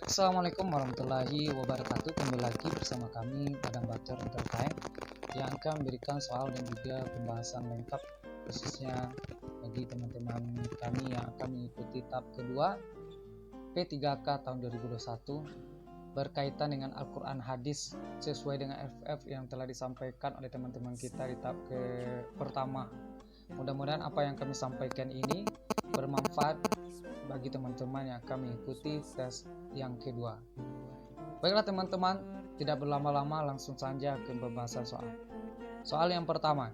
Assalamualaikum warahmatullahi wabarakatuh. Kembali lagi bersama kami Padang Bacor Entertain yang akan memberikan soal dan juga pembahasan lengkap khususnya bagi teman-teman kami yang akan mengikuti tahap kedua P3K tahun 2021 berkaitan dengan Al-Quran Hadis sesuai dengan FF yang telah disampaikan oleh teman-teman kita di tahap pertama. Mudah-mudahan apa yang kami sampaikan ini bermanfaat bagi teman-teman yang akan mengikuti tes yang kedua. Baiklah teman-teman, tidak berlama-lama langsung saja ke pembahasan soal. Soal yang pertama,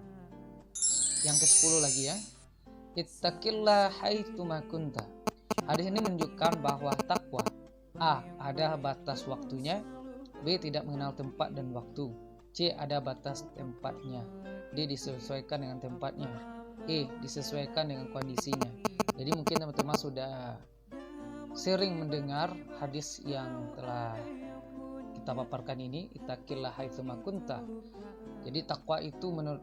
yang ke-10 lagi ya. Ittaqillah haitsu ma kunta. Hadis ini menunjukkan bahwa takwa A. Ada batas waktunya, B. Tidak mengenal tempat dan waktu, C. Ada batas tempatnya, D. Disesuaikan dengan tempatnya, E. Disesuaikan dengan kondisinya. Jadi mungkin teman-teman sudah sering mendengar hadis yang telah kita paparkan ini, ittaqillah haitsu ma kunta. Jadi takwa itu menurut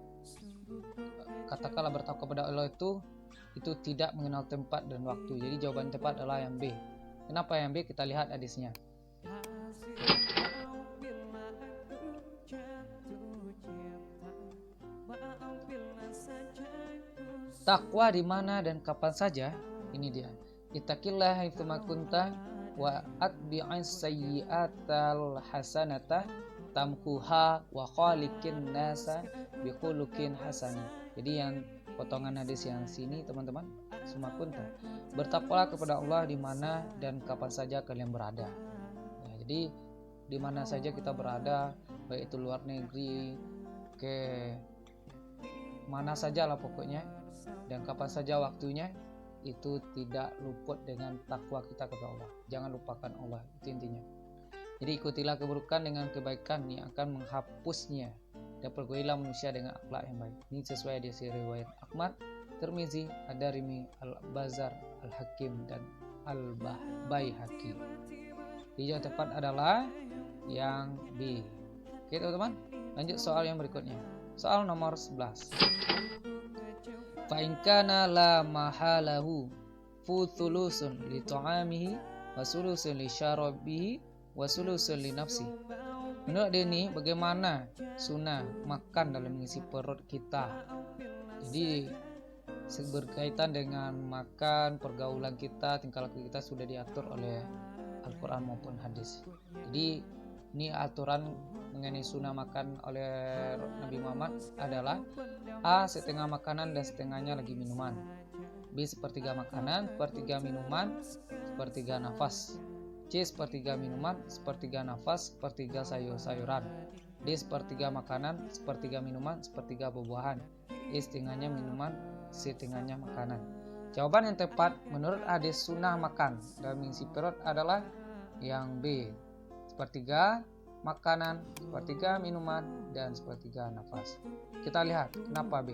katakanlah bertakwa kepada Allah itu tidak mengenal tempat dan waktu. Jadi jawaban tepat adalah yang B. Kenapa yang B? Kita lihat hadisnya. Takwa di mana dan kapan saja? Ini dia. Ittaqillah haitsu ma kunta wa atbi'is sayyi'atal hasanata tamkuha wa khaliqin nasa bikhuluqin hasanin. Jadi yang potongan hadis yang sini teman-teman, suma kunta, bertakwalah kepada Allah di mana dan kapan saja kalian berada. Ya, jadi di mana saja kita berada, baik itu luar negeri, ke mana saja lah pokoknya, dan kapan saja waktunya, itu tidak luput dengan takwa kita kepada Allah. Jangan lupakan Allah, itu intinya. Jadi ikutilah keburukan dengan kebaikan yang akan menghapusnya, dan pergaulilah manusia dengan akhlak yang baik. Ini sesuai hadis riwayat Ahmad, Tirmizi, Ad-Darimi, Al-Bazar, Al-Hakim, dan Al-Baihaqi. Jadi yang tepat adalah yang B. Oke teman-teman, lanjut soal yang berikutnya. Soal nomor 11. Fa in kana la mahalahu fu thulusun li ta'amihi wa thulusun li syarabihi wa thulusun li nafsi. Menurut dia ini bagaimana sunnah makan dalam mengisi perut kita. Jadi berkaitan dengan makan, pergaulan kita, tingkah laku kita sudah diatur oleh Al-Quran maupun hadis. Jadi ini aturan mengenai sunnah makan oleh Nabi Muhammad adalah A. Setengah makanan dan setengahnya lagi minuman, B. Sepertiga makanan, sepertiga minuman, sepertiga nafas, C. Sepertiga minuman, sepertiga nafas, sepertiga sayur-sayuran, D. Sepertiga makanan, sepertiga minuman, sepertiga buah-buahan, E. Setengahnya minuman, setengahnya makanan. Jawaban yang tepat menurut hadis sunnah makan dalam mengisi perut adalah yang B. Sepertiga makanan, sepertiga minuman, dan sepertiga nafas. Kita lihat kenapa B.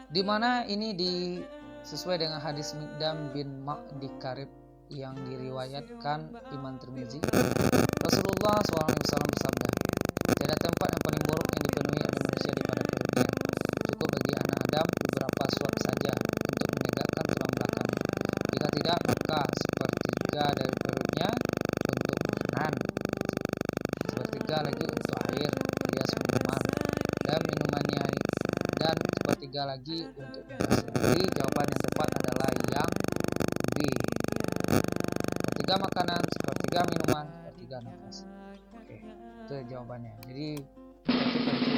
Di mana ini sesuai dengan hadis Miqdam bin Ma'di Karib yang diriwayatkan Imam Tirmizi. Rasulullah SAW bersabda, "Tiada tempat yang paling buruk yang dipenuhi oleh manusia daripada perutnya. Cukup bagi anak Adam beberapa suap saja untuk menegakkan tulang belakangnya. Jika tidak, maka sepertiga dari perutnya untuk makanan, sepertiga lagi untuk air alias minuman, dan minumannya, dan sepertiga lagi untuk nafas." Jadi jawaban yang tepat adalah yang B. Sepertiga makanan, sepertiga minuman, sepertiga nafas. Oke, itu jawabannya. Jadi itu tentu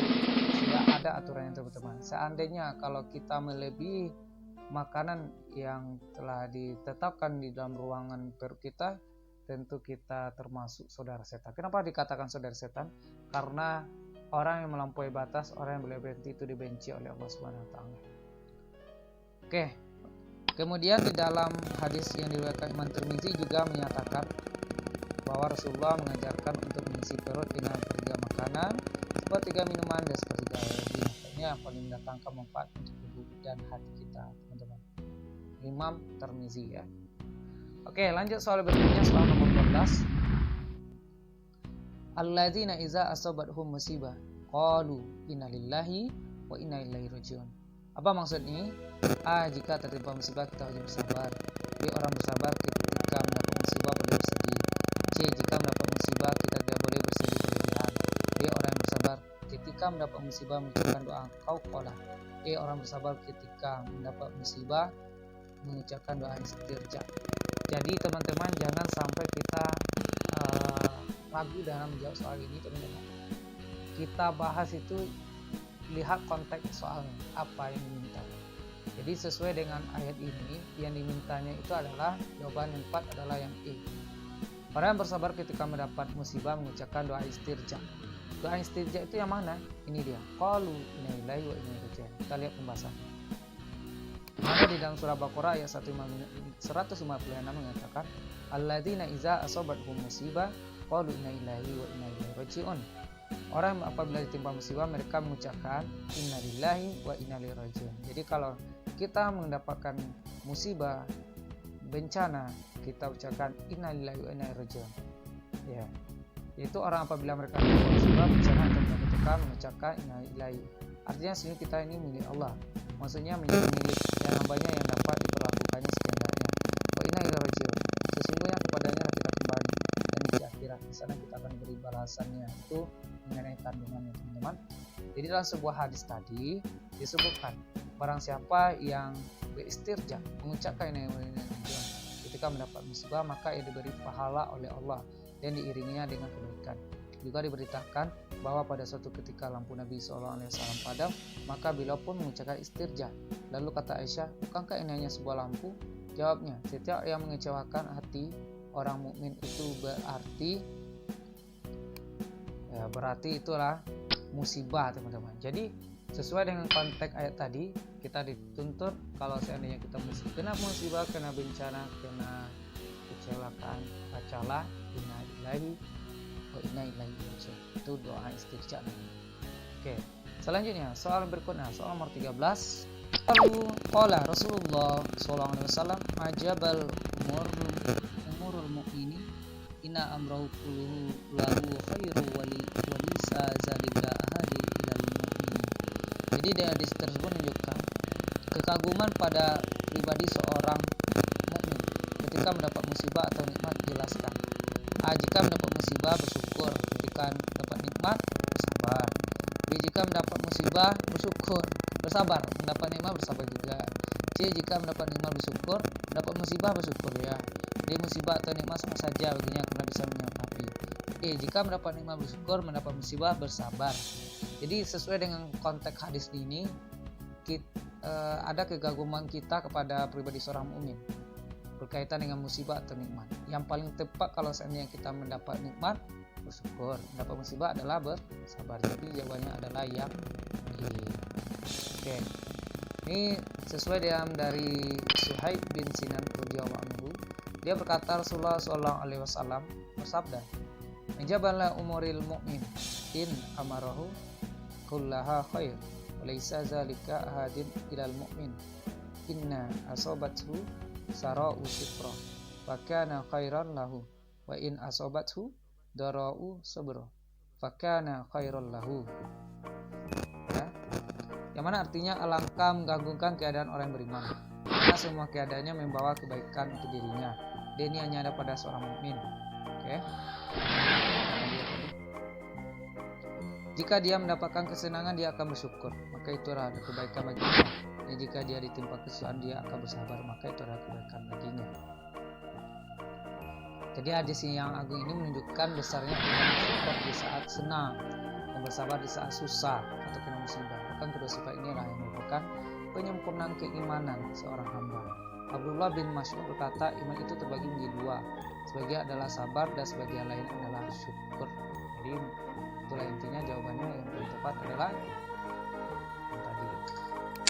sudah ada aturan yang teman-teman. Seandainya kalau kita melebihi makanan yang telah ditetapkan di dalam ruangan perut kita, tentu kita termasuk saudara setan. Kenapa dikatakan saudara setan? Karena orang yang melampaui batas, orang yang berlebihan itu dibenci oleh Allah Subhanahu wa taala. Oke. Kemudian di dalam hadis yang diriwayatkan Imam Tirmizi juga menyatakan bahwa Rasulullah mengajarkan untuk mengisi perut dengan sepertiga makanan, sepertiga minuman, dan sepertiga air. Ini yang paling mendatangkan manfaat untuk tubuh dan hati kita, teman-teman. Imam Tirmizi ya. Oke, lanjut soal berikutnya, soal nomor 12. Alladzina iza asabathum musibah qalu inna lillahi wa inna ilaihi rajiun. Apa maksudnya? A. Jika tertimpa musibah kita wajib bersabar. B. Orang bersabar ketika mendapat musibah boleh bersedih. C. Jika mendapat musibah kita tidak boleh bersedih berlebihan. D. Orang yang bersabar ketika mendapat musibah mengucapkan doa qauqalah. E. Orang bersabar ketika mendapat musibah mengucapkan doa istirja. Jadi teman-teman jangan sampai kita ragu dalam menjawab soal ini teman-teman. Kita bahas itu lihat konteks soalnya, apa yang diminta. Jadi sesuai dengan ayat ini yang dimintanya itu adalah jawaban yang tepat adalah yang E. Orang yang bersabar ketika mendapat musibah mengucapkan doa istirja. Doa istirja itu yang mana? Ini dia. Qalu inna lillahi wa inna ilaihi raji'un. Kita lihat pembahasannya. Maka di dalam surah Baqarah ayat 156 mengatakan alladzina iza asabathum musibah qalu inna lillahi wa inna ilaihi raji'un. Orang apabila ditimpa musibah mereka mengucapkan innalillahi wa inna ilaihi raji'un. Jadi kalau kita mendapatkan musibah, bencana, kita ucapkan innalillahi wa inna ilaihi raji'un. Ya. Yaitu orang apabila mereka ditimpa musibah, bencana atau malapetaka mengucapkan innalillahi. Artinya sini kita ini milik Allah. Maksudnya menjadi milik yang hambanya yang dapat diperlakukannya sekehendaknya. Wa inna ilaihi raji'un. Sesungguhnya kepadanya kita kembali dan di akhirat di sana kita akan beri balasannya. Itu mengenai kandungannya teman-teman. Jadi dalam sebuah hadis tadi disebutkan barang siapa yang beristirja mengucapkan inna lillahi wa inna ilaihi raji'un ketika mendapat musibah maka ia diberi pahala oleh Allah dan diiringinya dengan kebaikan. Juga diberitakan bahwa pada suatu ketika lampu Nabi SAW padam, maka beliau pun mengucapkan istirja. Lalu kata Aisyah, bukankah ini hanya sebuah lampu? Jawabnya, setiap yang mengecewakan hati orang mukmin itu berarti itulah musibah teman-teman. Jadi sesuai dengan konteks ayat tadi kita dituntut kalau seandainya kita kena musibah, kena bencana, kena kecelakaan, bacalah inna lillahi wa inna ilaihi raji'un. Itu doa istirja. Oke. Selanjutnya soal berikutnya, soal nomor 13. Lalu qala Rasulullah sallallahu alaihi wasallam ajabal umurul mu'mini inna amrahu kulluhu lahu khairu wa lisa zalika ahadi ilal mu'min. Jadi dari hadis tersebut menunjukkan kekaguman pada pribadi seorang mukmin ketika mendapat musibah atau nikmat. Jelaskan. Jika mendapat musibah bersyukur, ketika mendapat nikmat bersabar. Jika mendapat musibah bersyukur, bersabar, mendapat nikmat bersabar juga. Jika mendapat nikmat bersyukur, mendapat musibah bersyukur ya. Jadi musibah atau nikmat sama saja baginya karena bisa menyikapi. Jika mendapat nikmat bersyukur, mendapat musibah bersabar. Jadi sesuai dengan konteks hadis ini ada kegaguman kita kepada pribadi seorang mukmin berkaitan dengan musibah atau nikmat. Yang paling tepat kalau seandainya kita mendapat nikmat bersyukur, mendapat musibah adalah bersabar. Jadi jawabannya adalah yang D. Oke. Ini sesuai dengan dari Suhaib bin Sinan radhiyallahu anhu. Dia berkata Rasulullah sallallahu alaihi wasallam bersabda, "Ajabala umuril mu'min in amarahu kullaha khair, wa laisa zalika ahadin ilal mu'min. Inna asabathu sara'u syukra fa kana khairan lahu wa in asabathu dara'u sabra fa kana khairan lahu." Ya. Yang mana artinya alangkah menggantungkan keadaan orang yang beriman karena semua keadaannya membawa kebaikan untuk dirinya. Dan ini hanya ada pada seorang mukmin. Oke. Jika dia mendapatkan kesenangan dia akan bersyukur, maka itu adalah kebaikan baginya. Dan jika dia ditimpa kesusahan dia akan bersabar, maka itu adalah kebaikan baginya. Jadi hadis yang agung ini menunjukkan besarnya kita bersyukur di saat senang dan bersabar di saat susah atau kena musibah. Bahkan kedua sifat inilah yang merupakan penyempurnaan keimanan seorang hamba. Abdullah bin Mas'ud berkata, iman itu terbagi menjadi dua. Sebagian adalah sabar dan sebagian lain adalah syukur. Jadi itulah intinya, jawabannya yang paling tepat adalah yang tadi.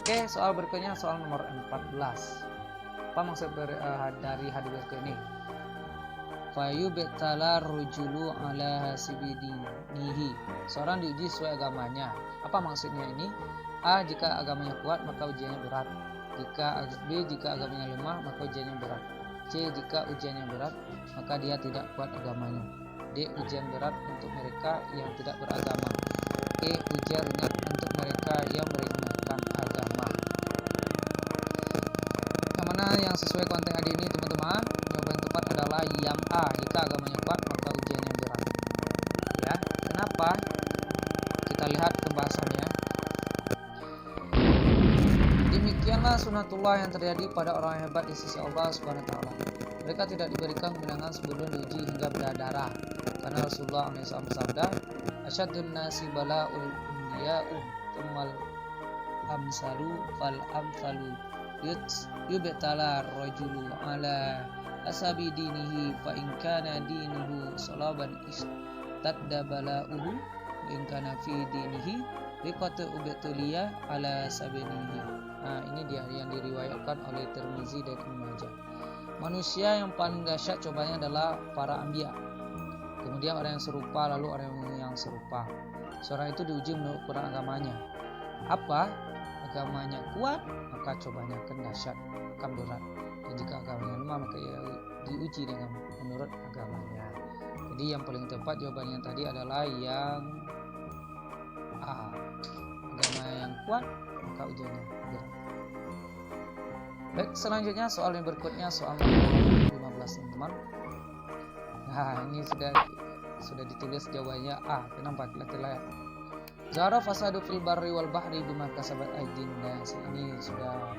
Oke, soal berikutnya soal nomor 14. Apa maksud dari hadis berikut ini? Fayubtala rujulu ala hasibidinihi. Seorang diuji sesuai agamanya. Apa maksudnya ini? A. Jika agamanya kuat maka ujiannya berat. Jika agamanya lemah maka ujiannya berat. C. Jika ujiannya berat maka dia tidak kuat agamanya. D. Ujian berat untuk mereka yang tidak beragama. E. Ujian ringan untuk mereka yang meringankan agama. yang sesuai konteks hadis ini teman-teman, jawaban tepat adalah yang A. Jika agamanya kuat maka ujiannya berat. Ya, kenapa? Kita lihat pembahasannya. Demikianlah sunatullah yang terjadi pada orang yang hebat di sisi Allah Subhanahu wa taala. Mereka tidak diberikan kemenangan sebelum diuji hingga berdarah. Karena Rasulullah SAW bersabda, "Asyadun nasi bala'ul anbiya'u tsummal amsalu fal amsalu yubtala rajulu ala asabi dinihi fa in kana dinuhu salaban istadda bala'uhu wa in kana fi dinihi liqatu ubtuliya ala sabinihi." Nah, ini dia yang diriwayatkan oleh Tirmizi dan Ibnu Majah. Manusia yang paling dahsyat cobanya adalah para anbiya. Kemudian orang yang serupa, lalu orang yang serupa. Seorang itu diuji menurut ukuran agamanya. Apa? Agamanya kuat, maka cobanya akan dahsyat, akan berat. Dan jika agamanya lemah, maka ia diuji dengan menurut agamanya. Jadi yang paling tepat jawabannya tadi adalah yang A. Agama yang kuat, maka ujiannya berat. Baik, selanjutnya soal yang berikutnya, soal nomor 15 teman-teman. Nah, ini sudah ditulis jawabannya A. Kenapa? Kita lihat. Zahara fasadu fil barri wal bahri bima kasabat aydin nas. Ini sudah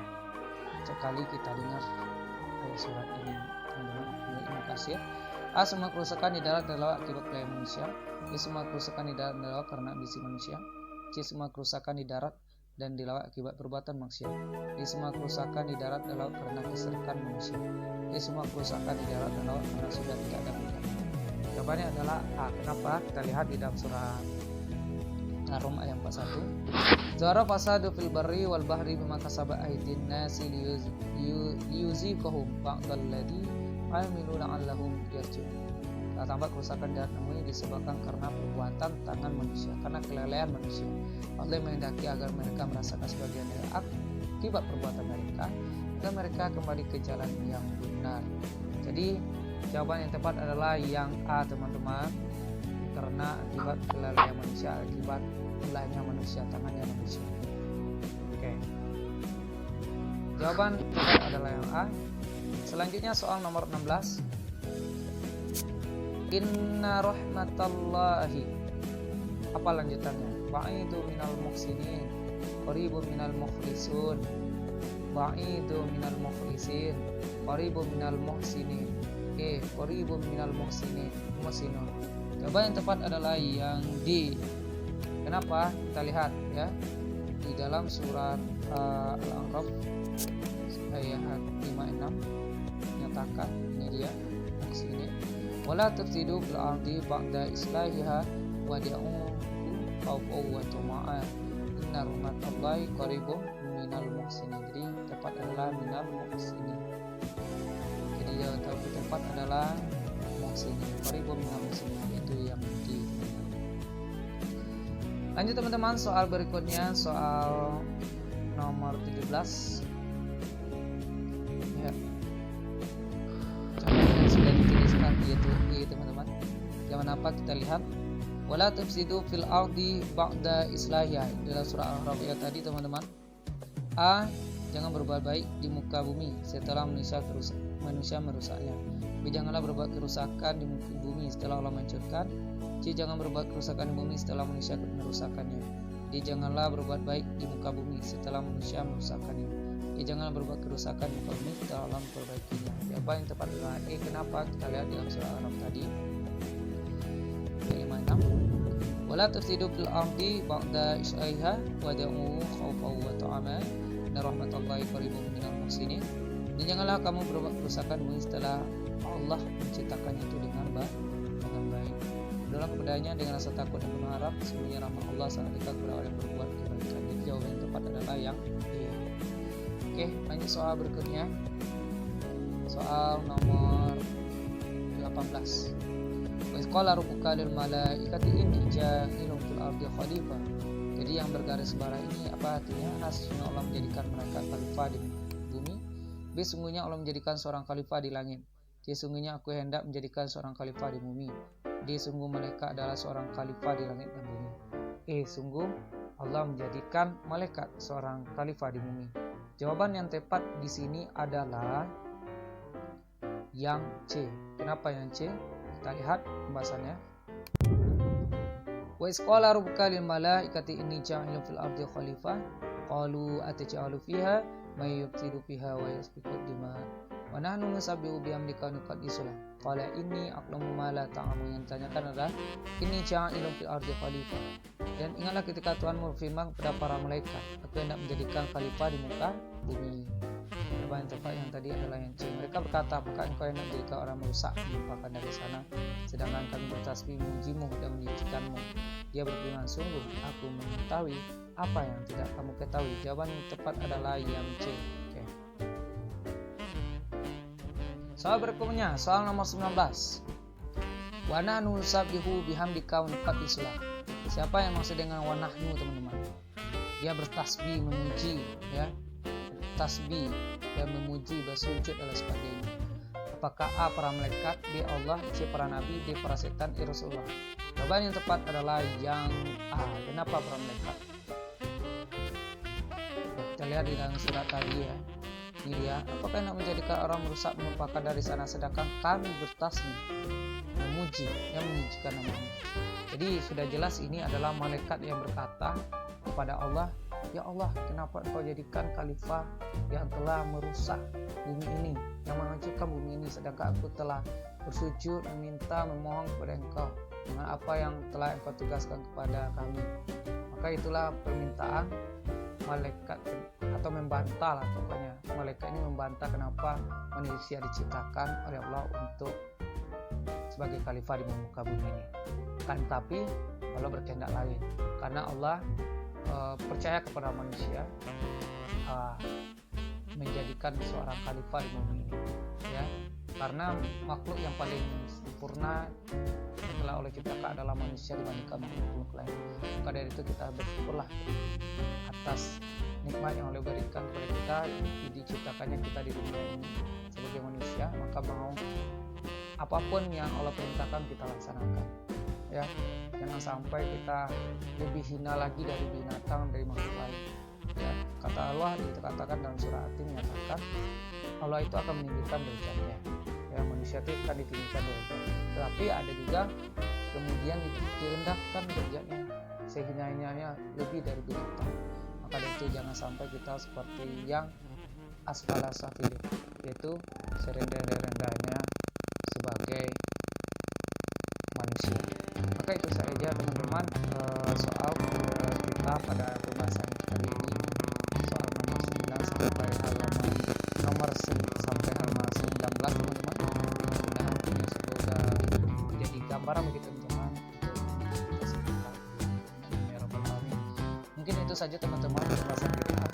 sekali kita dengar surat ini teman-teman. Ibnu Katsir. A. Semua kerusakan di darat adalah akibat kelainan manusia. B. Semua kerusakan di darat adalah karena ambisi manusia. C. Semua kerusakan di darat dan dilawat akibat perbuatan maksiat. D. Semua kerusakan di darat adalah karena keserakahan manusia. D. Semua kerusakan di darat adalah karena sudah tidak ada hujan. Jawabannya adalah A. Kenapa? Kita lihat di dalam surah Ar-Rum ayat 41. Zahara fasadu fil barri wal bahri bima kasabat aydin nasi liyuziqahum ba'dalladzi amilu la'allahum yarji'un. Tampak kerusakan darat ini disebabkan karena perbuatan tangan manusia, karena kelalaian manusia. Allah menghendaki agar mereka merasakan sebagian dari akibat perbuatan mereka, dan mereka kembali ke jalan yang benar. Jadi jawaban yang tepat adalah yang A teman-teman, karena akibat kelalaian manusia, akibat ulahnya manusia, tangannya manusia. Oke. Jawaban tepat adalah yang A. Selanjutnya soal nomor 16. Inna rahmatallahi. Apa lanjutannya? Ba'idu minal muhsinin, qaribun minal mukhlisun. Ba'idu minal mukhlisin, qaribun minal muhsinin. Qaribun minal muhsinin. Jawaban yang tepat adalah yang D. Kenapa? Kita lihat ya. Di dalam surat Al-A'raf ayat 56 menyatakan, ini dia muhsinin. Wala tufsidu fil ardi ba'da islahiha wad'uhu khawfan wa tama'an inna rahmatallahi qaribun minal muhsinin. Jadi tepat adalah minal muhsinin. Jadi jawaban tepat adalah muhsinin, qaribun minal muhsinin, itu yang di. Lanjut teman-teman, soal berikutnya, soal nomor 17. Ya. Contohnya sudah dituliskan yaitu teman-teman. Yang apa kita lihat? Wala tufsidu fil ardi ba'da islahiha. Dalam surah Al-A'raf ya tadi teman-teman. A. Jangan berbuat baik di muka bumi setelah manusia merusaknya. B. Janganlah berbuat kerusakan di muka bumi setelah Allah menciptakan. C. Jangan berbuat kerusakan di bumi setelah manusia merusakkannya. D. Janganlah berbuat baik di muka bumi setelah manusia merusakkannya. E. Janganlah berbuat kerusakan di muka bumi setelah Allah memperbaikinya. Jawaban yang tepat adalah E. Kenapa? Kita lihat dalam surah Al-A'raf tadi. 56. Wala tufsidu fil ardi ba'da islahiha wad'uhu khawfan wa tama'an inna rahmatallahi qaribun minal muhsinin. Dan janganlah kamu berbuat kerusakan bumi setelah Allah menciptakannya itu dengan baik. Dalam kepadanya dengan rasa takut dan berharap, sesungguhnya rahmat Allah sangat dekat kepada orang yang berbuat kebaikan. Jadi jawaban yang tepat adalah yang B. Oke, lanjut soal berikutnya. Soal nomor 18. Wa qala rabbuka lil malaikati inni ja'ilun fil ardi khalifah. Jadi yang bergaris merah ini apa artinya? Sesungguhnya Allah menjadikan mereka khalifah di bumi. B. Sesungguhnya Allah menjadikan seorang khalifah di langit. C. Sesungguhnya aku hendak menjadikan seorang khalifah di bumi. D. Sungguh malaikat adalah seorang khalifah di langit dan bumi. E. Sungguh Allah menjadikan malaikat seorang khalifah di bumi. Jawaban yang tepat di sini adalah yang C. Kenapa yang C? Kita lihat pembahasannya. Wa isqala rabbuka lil malaikati inni ja'ilun fil ardi khalifah qalu ataj'alu fiha may yufsidu fiha wa yasfiku dima wa nahnu nusabbihu bihamdika wa nuqaddisu lak qala inni a'lamu ma la ta'lamun. Yang ditanyakan adalah inni ja'ilun fil ardi khalifah. Dan ingatlah ketika Tuhanmu berfirman kepada para malaikat, aku hendak menjadikan khalifah di muka bumi. Jawaban yang tepat yang tadi adalah yang C. Mereka berkata, apakah engkau hendak menjadikan orang merusak melupakan dari sana, sedangkan kami bertasbih memujimu dan menyucikanmu. Dia berfirman, sungguh aku mengetahui apa yang tidak kamu ketahui. Jawaban yang tepat adalah yang C. Okay. Soal berikutnya, soal nomor 19. Wa nahnu nusabbihu bihamdika wa nuqaddisu lak. Siapa yang maksud dengan wa nahnu, teman-teman? Dia bertasbih, memuji, ya. Tasbih dan memuji, bersujud dan sebagainya. Apakah A para malaikat, B Allah, C para nabi, D para setan, E Rasulullah? Jawaban yang tepat adalah yang A. Kenapa para malaikat? Kita lihat di dalam surat tadi ya. Ini dia, apakah nak menjadikan orang merusak melupakan dari sana, sedangkan kami bertasbih memuji yang mensucikan nama-Mu. Jadi sudah jelas ini adalah malaikat yang berkata kepada Allah, ya Allah, kenapa Engkau jadikan khalifah yang telah merusak bumi ini, yang menghancurkan bumi ini, sedangkan aku telah bersujud, meminta, memohon kepada Engkau dengan apa yang telah Engkau tugaskan kepada kami. Maka itulah permintaan malaikat, atau membantah lah pokoknya. Malaikat ini membantah kenapa manusia diciptakan oleh Allah untuk sebagai khalifah di muka bumi ini. Kan tapi Allah berkehendak lain, karena Allah percaya kepada manusia menjadikan seorang khalifah di bumi ini, ya, karena makhluk yang paling sempurna setelah Allah ciptakan adalah manusia dibandingkan makhluk lain. Maka dari itu kita bersyukurlah atas nikmat yang Allah berikan kepada kita, diciptakannya kita di dunia ini sebagai manusia. Maka mau apapun yang Allah perintahkan kita laksanakan, ya. Jangan sampai kita lebih hina lagi dari binatang, dari makhluk lain, ya. Kata Allah dikatakan dalam surah At-Tin, menyatakan Allah itu akan meninggikan derajatnya, ya. Manusia itu akan ditinggikan derajatnya, tetapi ada juga kemudian direndahkan derajatnya sehingga hanya lebih dari binatang. Maka dari itu jangan sampai kita seperti yang asfala safilin, yaitu serendah-rendahnya sebagai manusia. Maka itu saja teman-teman soal kita pada pembahasan kali ini, soal nomor 9 sampai halaman nomor sampai halaman 19 teman-teman. Mudah-mudahan ini semoga menjadi gambaran bagi teman-teman untuk kita. Mungkin itu saja teman-teman pembahasan kita